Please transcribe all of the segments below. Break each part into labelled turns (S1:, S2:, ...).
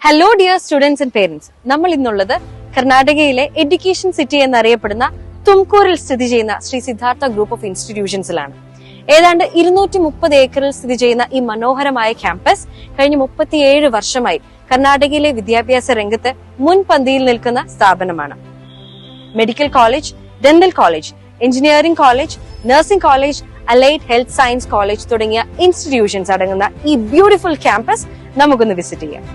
S1: Hello dear students and parents, നമ്മൾ ഇന്നുള്ളത് കർണാടകയിലെ എഡ്യൂക്കേഷൻ സിറ്റി എന്നറിയപ്പെടുന്ന തുംകൂറിൽ സ്ഥിതി ചെയ്യുന്ന ശ്രീ സിദ്ധാർത്ഥ ഗ്രൂപ്പ് ഓഫ് ഇൻസ്റ്റിറ്റ്യൂഷൻസിലാണ്. ഏതാണ്ട് 230 ഏക്കറിൽ സ്ഥിതി ചെയ്യുന്ന ഈ മനോഹരമായ ക്യാമ്പസ് കഴിഞ്ഞ 37 വർഷമായി കർണാടകയിലെ വിദ്യാഭ്യാസ രംഗത്ത് മുൻപന്തിയിൽ നിൽക്കുന്ന സ്ഥാപനമാണ്. Medical college, dental college, engineering college, nursing college, allied health science college തുടങ്ങിയ ഇൻസ്റ്റിറ്റ്യൂഷൻസ് അടങ്ങുന്ന ഈ ബ്യൂട്ടിഫുൾ ക്യാമ്പസ് നമുക്കൊന്ന് വിസിറ്റ് ചെയ്യാം.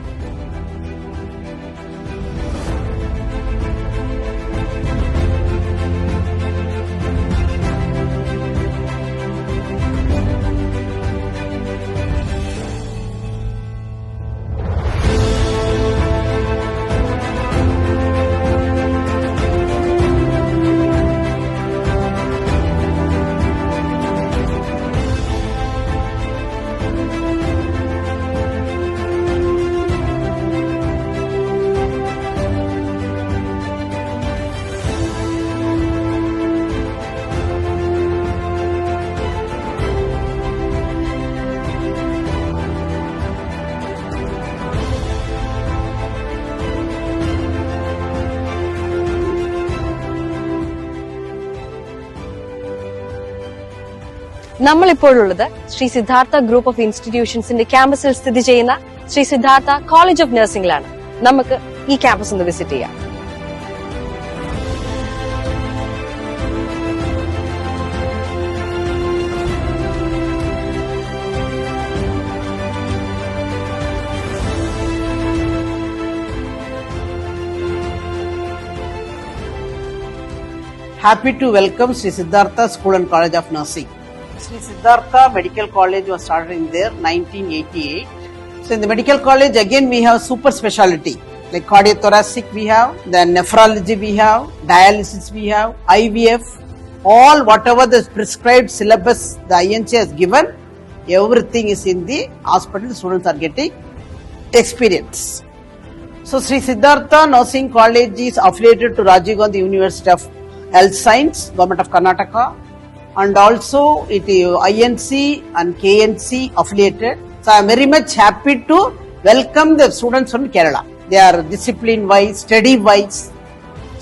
S1: നമ്മൾ ഇപ്പോഴുള്ളത് ശ്രീ സിദ്ധാർത്ഥ ഗ്രൂപ്പ് ഓഫ് ഇൻസ്റ്റിറ്റ്യൂഷൻസിന്റെ ക്യാമ്പസിൽ സ്ഥിതി ചെയ്യുന്ന ശ്രീ സിദ്ധാർത്ഥ കോളേജ് ഓഫ് നഴ്സിംഗിലാണ്. നമുക്ക് ഈ ക്യാമ്പസ് ഒന്ന് വിസിറ്റ് ചെയ്യാം.
S2: Happy to welcome Sri Siddhartha School and College of Nursing. Sri Siddhartha Medical College was started in there 1988. So in the medical college again we have super specialty like cardiothoracic we have, then nephrology we have, dialysis we have, IVF, all whatever the prescribed syllabus the INC has given, everything is in the hospital. Students are getting experience. So Sri Siddhartha Nursing College is affiliated to Rajiv Gandhi University of Health Science, Government of Karnataka, and also it is INC and KNC affiliated. So I am very much happy to welcome the students from Kerala. They are discipline wise, study wise.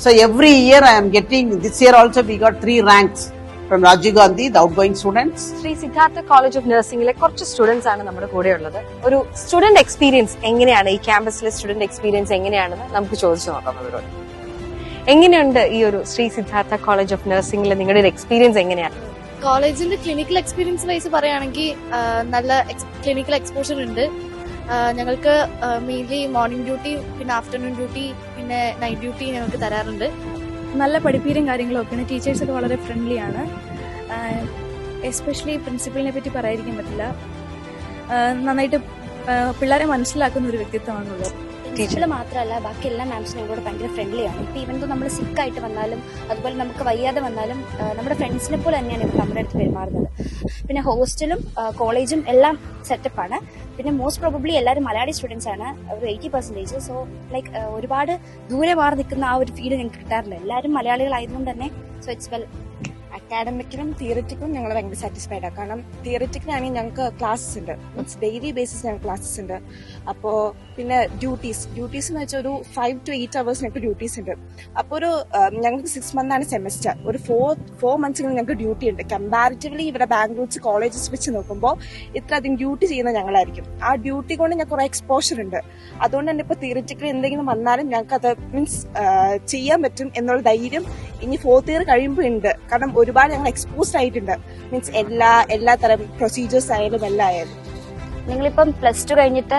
S2: So every year I am getting, this year also we got 3 ranks from Rajiv Gandhi, the outgoing students.
S1: Sree Siddhartha college of നഴ്സിംഗിലെ കുറച്ച് students ആണ് നമ്മുടെ കൂടെ ഉള്ളത്. ഒരു student experience എങ്ങനെയാണ്, ഈ ക്യാമ്പസിലെ student experience എങ്ങനെയാണെന്ന് നമുക്ക് ചോദിച്ചു നോക്കാം അവരോട്. എങ്ങനെയുണ്ട് ഈ ഒരു ശ്രീ സിദ്ധാർത്ഥ കോളേജ് ഓഫ് നഴ്സിംഗിലെ നിങ്ങളുടെ ഒരു എക്സ്പീരിയൻസ് എങ്ങനെയാണ്?
S3: കോളേജിന്റെ ക്ലിനിക്കൽ എക്സ്പീരിയൻസ് വൈസ് പറയുകയാണെങ്കിൽ നല്ല ക്ലിനിക്കൽ എക്സ്പോഷർ ഉണ്ട്. ഞങ്ങൾക്ക് മെയിൻലി മോർണിംഗ് ഡ്യൂട്ടി, പിന്നെ ആഫ്റ്റർനൂൺ ഡ്യൂട്ടി, പിന്നെ നൈറ്റ് ഡ്യൂട്ടി ഞങ്ങൾക്ക് തരാറുണ്ട്.
S4: നല്ല പഠിപ്പീരും കാര്യങ്ങളും ഒക്കെയാണ്. ടീച്ചേഴ്സൊക്കെ വളരെ ഫ്രണ്ട്ലി ആണ്. എസ്പെഷ്യലി പ്രിൻസിപ്പലിനെ പറ്റി പറയാതിരിക്കാൻ പറ്റില്ല. നന്നായിട്ട് പിള്ളേരെ മനസ്സിലാക്കുന്ന ഒരു വ്യക്തിത്വമാണുള്ളത്.
S5: പ്രിൻസിപ്പൾ മാത്രമല്ല ബാക്കി എല്ലാ മാംസും ഞങ്ങളോട് ഭയങ്കര ഫ്രണ്ട്ലി ആണ്. ഇപ്പം ഈവൻ നമ്മൾ സിക്കായിട്ട് വന്നാലും അതുപോലെ നമുക്ക് വയ്യാതെ വന്നാലും നമ്മുടെ ഫ്രണ്ട്സിനെ പോലെ തന്നെയാണ് ഇവർ നമ്മുടെ അടുത്ത് പെരുമാറുന്നത്. പിന്നെ ഹോസ്റ്റലും കോളേജും എല്ലാം സെറ്റപ്പാണ്. പിന്നെ മോസ്റ്റ് പ്രോബബ്ലി എല്ലാവരും മലയാളി സ്റ്റുഡൻസ് ആണ്, ഒരു 80%. സോ ലൈക്ക് ഒരുപാട് ദൂരെ മാറി നിൽക്കുന്ന ആ ഒരു ഫീൽ ഞങ്ങൾക്ക് കിട്ടാറില്ല. എല്ലാവരും മലയാളികളായതുകൊണ്ട് തന്നെ സോ ഇറ്റ്സ് വെൽ.
S6: അക്കാഡമിക്കിലും തിയറിറ്റിക്കും ഞങ്ങൾ ഭയങ്കര സാറ്റിസ്ഫൈഡ് ആണ്. കാരണം തിയറിറ്റിക്കിലാണെങ്കിൽ ഞങ്ങൾക്ക് ക്ലാസ്സസ് ഉണ്ട്, മീൻസ് ഡെയിലി ബേസിസ് ഞങ്ങൾക്ക് ക്ലാസ്സസ് ഉണ്ട്. അപ്പോൾ പിന്നെ ഡ്യൂട്ടീസ് എന്ന് വെച്ചാൽ ഒരു 5 to 8 hours ഞങ്ങൾക്ക് ഡ്യൂട്ടീസ് ഉണ്ട്. അപ്പോൾ ഒരു ഞങ്ങൾക്ക് 6 months സെമസ്റ്റർ, ഒരു 4 months ഞങ്ങൾക്ക് ഡ്യൂട്ടി ഉണ്ട്. കമ്പാരിറ്റീവ്ലി ഇവിടെ ബാംഗ്ലൂർ കോളേജസ് വെച്ച് നോക്കുമ്പോൾ ഇത്ര അധികം ഡ്യൂട്ടി ചെയ്യുന്ന ഞങ്ങളായിരിക്കും. ആ ഡ്യൂട്ടി കൊണ്ട് ഞങ്ങൾക്ക് കുറേ എക്സ്പോഷർ ഉണ്ട്. അതുകൊണ്ട് തന്നെ ഇപ്പോൾ തിയറിറ്റിക്കലി എന്തെങ്കിലും വന്നാലും ഞങ്ങൾക്ക് അത് മീൻസ് ചെയ്യാൻ പറ്റും എന്നുള്ള ധൈര്യം ഇനി 4th year കഴിയുമ്പോൾ ഉണ്ട്. കാരണം ഒരുപാട് ഞങ്ങൾ എക്സ്പോസ്ഡ് ആയിട്ടുണ്ട്, മീൻസ് എല്ലാ തരം പ്രൊസീജിയേഴ്സ് ആയാലും എല്ലാം ആയാലും.
S5: നിങ്ങളിപ്പം +2 കഴിഞ്ഞിട്ട്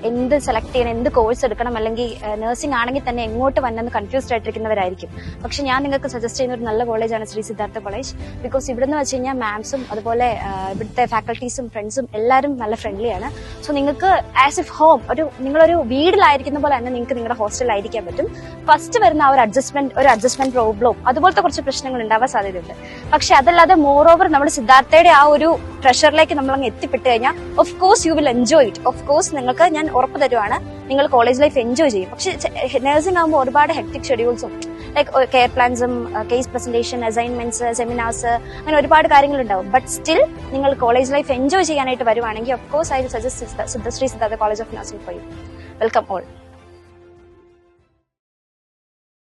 S5: എന്ത് സെലക്ട് ചെയ്യണം, എന്ത് കോഴ്സ് എടുക്കണം, അല്ലെങ്കിൽ നഴ്സിംഗ് ആണെങ്കിൽ തന്നെ എങ്ങോട്ട് വന്നെന്ന് കൺഫ്യൂസ്ഡ് ആയിട്ടിരിക്കുന്നവരായിരിക്കും. പക്ഷെ ഞാൻ നിങ്ങൾക്ക് സജസ്റ്റ് ചെയ്യുന്ന ഒരു നല്ല കോളേജാണ് ശ്രീ സിദ്ധാർത്ഥ കോളേജ്. ബിക്കോസ് ഇവിടെ നിന്ന് വെച്ച് കഴിഞ്ഞാൽ മാംസും അതുപോലെ ഇവിടുത്തെ ഫാക്കൽറ്റീസും ഫ്രണ്ട്സും എല്ലാവരും നല്ല ഫ്രണ്ട്ലി ആണ്. സോ നിങ്ങൾക്ക് ആസ് ഇഫ് ഹോം, നിങ്ങളൊരു വീട്ടിലായിരിക്കുന്ന പോലെ തന്നെ നിങ്ങൾക്ക് നിങ്ങളുടെ ഹോസ്റ്റലിലായിരിക്കാൻ പറ്റും. ഫസ്റ്റ് വരുന്ന ആ ഒരു അഡ്ജസ്റ്റ്മെന്റ് പ്രോബ്ലം അതുപോലത്തെ കുറച്ച് പ്രശ്നങ്ങൾ ഉണ്ടാവാൻ സാധ്യതയുണ്ട്. പക്ഷെ അതല്ലാതെ മോർ ഓവർ നമ്മുടെ സിദ്ധാർത്ഥയുടെ ആ ഒരു പ്രഷറിലേക്ക് നമ്മളങ്ങ് എത്തിപ്പെട്ട് കഴിഞ്ഞാൽ of course you will enjoy it. Of course നിങ്ങൾക്ക് ഞാൻ ഉറപ്പ് തരുവാണ്, നിങ്ങൾ കോളേജ് ലൈഫ് എൻജോയ് ചെയ്യും. പക്ഷെ നഴ്സിംഗ് ആകുമ്പോൾ ഒരുപാട് ഹെക്ടിക് ഷെഡ്യൂൾസും ലൈക്ക് കെയർ പ്ലാൻസും കേസ് പ്രസന്റേഷൻ, അസൈൻമെന്റ്സ്, സെമിനാർസ്, അങ്ങനെ ഒരുപാട് കാര്യങ്ങളുണ്ടാവും. ബട്ട് സ്റ്റിൽ നിങ്ങൾ കോളേജ് ലൈഫ് എൻജോയ് ചെയ്യാനായിട്ട് വരുവാണെങ്കിൽ of course I will suggest Sree Siddhartha college of nursing for you. Welcome all.